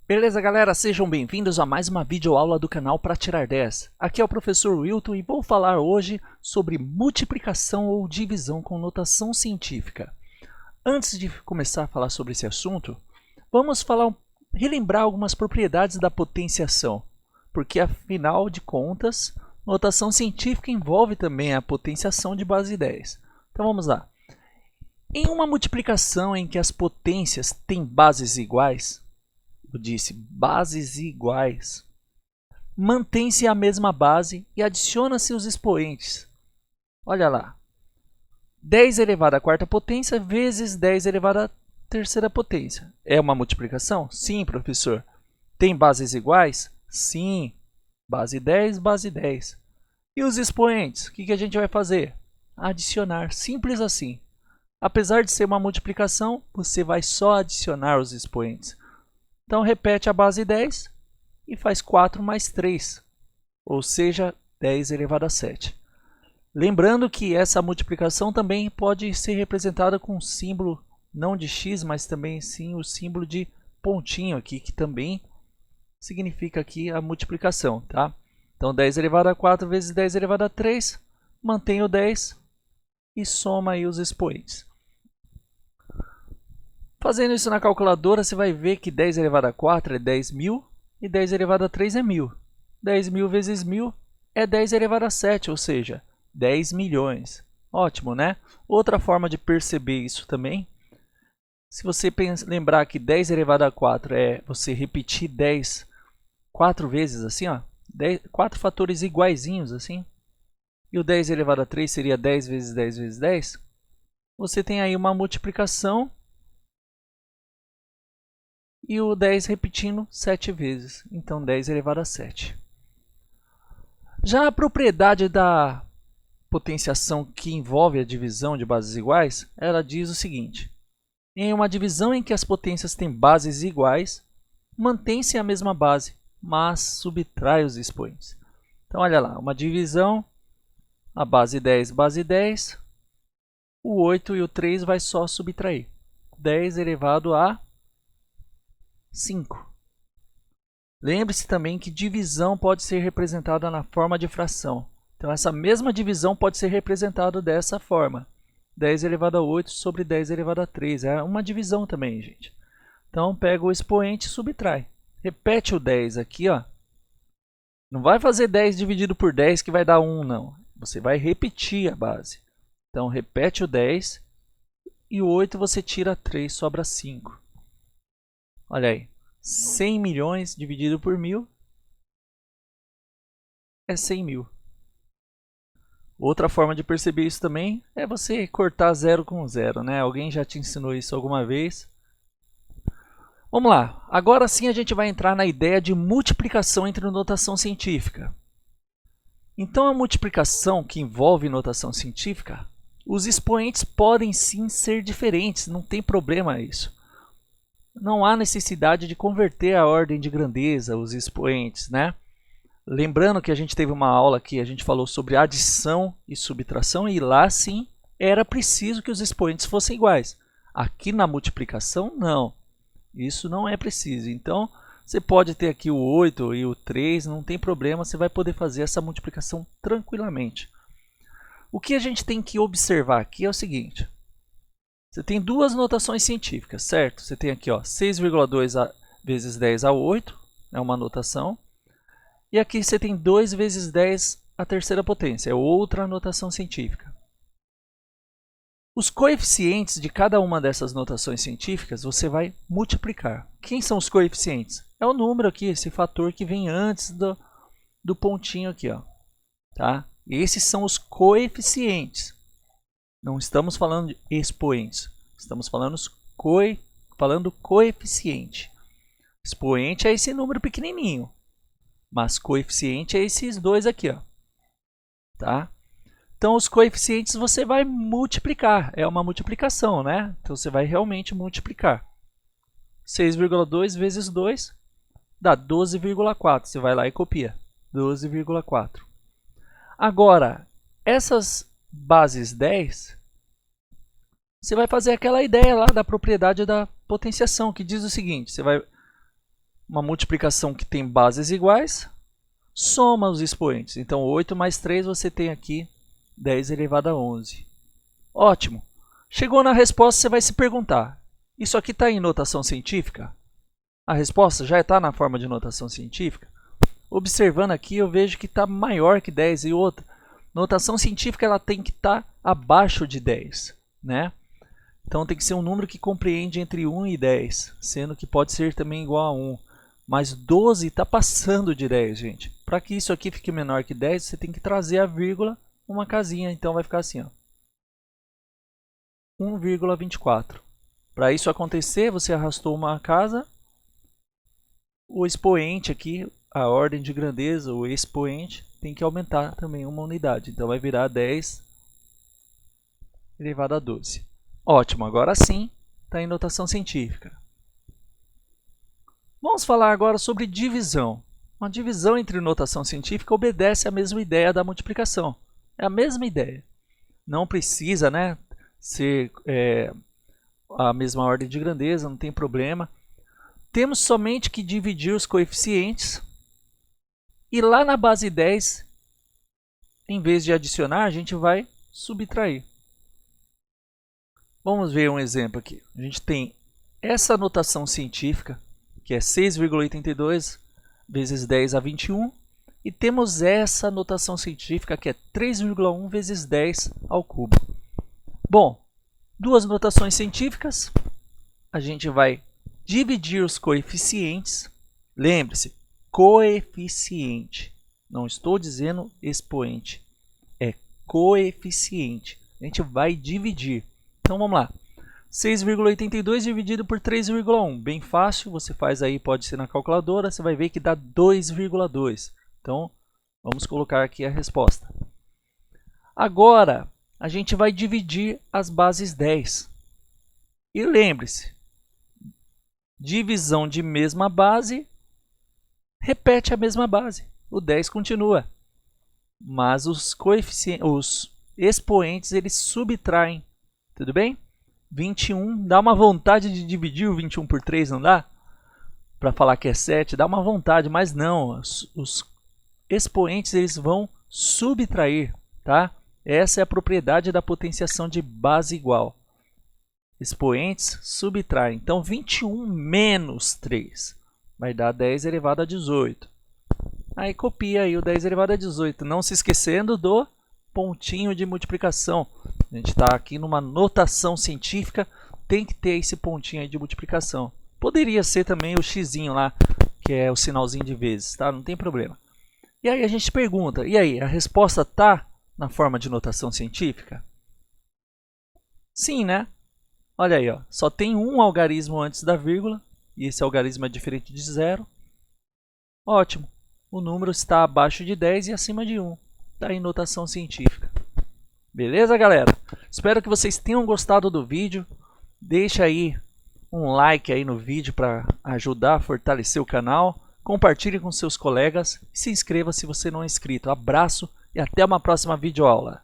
Beleza, galera? Sejam bem-vindos a mais uma videoaula do canal para tirar 10. Aqui é o professor Wilton e vou falar hoje sobre multiplicação ou divisão com notação científica. Antes de começar a falar sobre esse assunto, vamos relembrar algumas propriedades da potenciação, porque afinal de contas, notação científica envolve também a potenciação de base 10. Então vamos lá. Em uma multiplicação em que as potências têm bases iguais, eu disse bases iguais, mantém-se a mesma base e adiciona-se os expoentes. Olha lá, 10 elevado à quarta potência vezes 10 elevado à terceira potência. É uma multiplicação? Sim, professor. Tem bases iguais? Sim. Base 10, base 10. E os expoentes? O que a gente vai fazer? Adicionar, simples assim. Apesar de ser uma multiplicação, você vai só adicionar os expoentes. Então, repete a base 10 e faz 4 mais 3, ou seja, 10 elevado a 7. Lembrando que essa multiplicação também pode ser representada com um símbolo, não de x, mas também sim o símbolo de pontinho aqui, que também significa aqui a multiplicação, tá? Então, 10 elevado a 4 vezes 10 elevado a 3, mantém o 10 e soma aí os expoentes. Fazendo isso na calculadora, você vai ver que 10 elevado a 4 é 10.000 e 10 elevado a 3 é 1.000. 10.000 vezes 1.000 é 10 elevado a 7, ou seja, 10 milhões. Ótimo, né? Outra forma de perceber isso também, se você lembrar que 10 elevado a 4 é você repetir 10 4 vezes, assim, ó, 4 fatores iguaizinhos, assim, e o 10 elevado a 3 seria 10 vezes 10 vezes 10, você tem aí uma multiplicação e o 10 repetindo 7 vezes, então 10 elevado a 7. Já a propriedade da potenciação que envolve a divisão de bases iguais, ela diz o seguinte: em uma divisão em que as potências têm bases iguais, mantém-se a mesma base, mas subtrai os expoentes. Então olha lá, uma divisão, a base 10, o 8 e o 3 vai só subtrair. 10 elevado a 5. Lembre-se também que divisão pode ser representada na forma de fração. Então, essa mesma divisão pode ser representada dessa forma. 10 elevado a 8 sobre 10 elevado a 3. É uma divisão também, gente. Então, pega o expoente e subtrai. Repete o 10 aqui, ó. Não vai fazer 10 dividido por 10 que vai dar 1, não. Você vai repetir a base. Então, repete o 10 e o 8 você tira 3, sobra 5. Olha aí, 100 milhões dividido por 1.000 é 100.000. Outra forma de perceber isso também é você cortar 0 com 0, né? Alguém já te ensinou isso alguma vez? Vamos lá, agora sim a gente vai entrar na ideia de multiplicação entre notação científica. Então, a multiplicação que envolve notação científica, os expoentes podem sim ser diferentes, não tem problema isso. Não há necessidade de converter a ordem de grandeza, os expoentes, né? Lembrando que a gente teve uma aula que a gente falou sobre adição e subtração e lá sim era preciso que os expoentes fossem iguais. Aqui na multiplicação não, isso não é preciso. Então você pode ter aqui o 8 e o 3, não tem problema, você vai poder fazer essa multiplicação tranquilamente. O que a gente tem que observar aqui é o seguinte: você tem duas notações científicas, certo? Você tem aqui 6,2 vezes 10 a 8, é uma notação. E aqui você tem 2 vezes 10 a terceira potência, é outra notação científica. Os coeficientes de cada uma dessas notações científicas você vai multiplicar. Quem são os coeficientes? É o número aqui, esse fator que vem antes do pontinho aqui, ó. Tá? Esses são os coeficientes. Não estamos falando de expoentes, estamos falando coeficiente. Expoente é esse número pequenininho, mas coeficiente é esses dois aqui, ó. Tá? Então, os coeficientes você vai multiplicar, é uma multiplicação, né? Então, você vai realmente multiplicar. 6,2 vezes 2 dá 12,4, você vai lá e copia, 12,4. Agora, essas bases 10, você vai fazer aquela ideia lá da propriedade da potenciação, que diz o seguinte: você vai uma multiplicação que tem bases iguais, soma os expoentes. Então 8 mais 3 você tem aqui 10 elevado a 11. Ótimo! Chegou na resposta, você vai se perguntar, isso aqui está em notação científica? A resposta já está na forma de notação científica? Observando aqui, eu vejo que está maior que 10 e outra. Notação científica ela tem que estar abaixo de 10, né? Então tem que ser um número que compreende entre 1 e 10, sendo que pode ser também igual a 1. Mas 12 está passando de 10, gente. Para que isso aqui fique menor que 10, você tem que trazer a vírgula uma casinha. Então vai ficar assim, ó, 1,24. Para isso acontecer, você arrastou uma casa, o expoente aqui, a ordem de grandeza, o expoente, tem que aumentar também uma unidade. Então vai virar 10 elevado a 12. Ótimo, agora sim está em notação científica. Vamos falar agora sobre divisão. Uma divisão entre notação científica obedece à mesma ideia da multiplicação. É a mesma ideia. Não precisa, né, ser a mesma ordem de grandeza, não tem problema. Temos somente que dividir os coeficientes. E lá na base 10, em vez de adicionar, a gente vai subtrair. Vamos ver um exemplo aqui. A gente tem essa notação científica, que é 6,82 vezes 10 a 21. E temos essa notação científica, que é 3,1 vezes 10 ao cubo. Bom, duas notações científicas. A gente vai dividir os coeficientes. Lembre-se, coeficiente. Não estou dizendo expoente. É coeficiente. A gente vai dividir. Então vamos lá. 6,82 dividido por 3,1. Bem fácil. Você faz aí, pode ser na calculadora. Você vai ver que dá 2,2. Então vamos colocar aqui a resposta. Agora a gente vai dividir as bases 10. E lembre-se, divisão de mesma base repete a mesma base. O 10 continua. Mas os coeficientes, os expoentes, eles subtraem. Tudo bem? 21, dá uma vontade de dividir o 21 por 3, não dá? Para falar que é 7, dá uma vontade, mas não. Os expoentes eles vão subtrair, tá? Essa é a propriedade da potenciação de base igual. Expoentes subtraem. Então 21 menos 3 vai dar 10 elevado a 18. Aí copia aí o 10 elevado a 18, não se esquecendo do pontinho de multiplicação. A gente está aqui numa notação científica, tem que ter esse pontinho aí de multiplicação. Poderia ser também o xizinho lá, que é o sinalzinho de vezes, tá? Não tem problema. E aí a gente pergunta, e aí, a resposta está na forma de notação científica? Sim, né? Olha aí, ó, só tem um algarismo antes da vírgula, e esse algarismo é diferente de 0. Ótimo, o número está abaixo de 10 e acima de 1. Está em notação científica. Beleza, galera? Espero que vocês tenham gostado do vídeo. Deixa aí um like aí no vídeo para ajudar a fortalecer o canal. Compartilhe com seus colegas e se inscreva se você não é inscrito. Abraço e até uma próxima videoaula.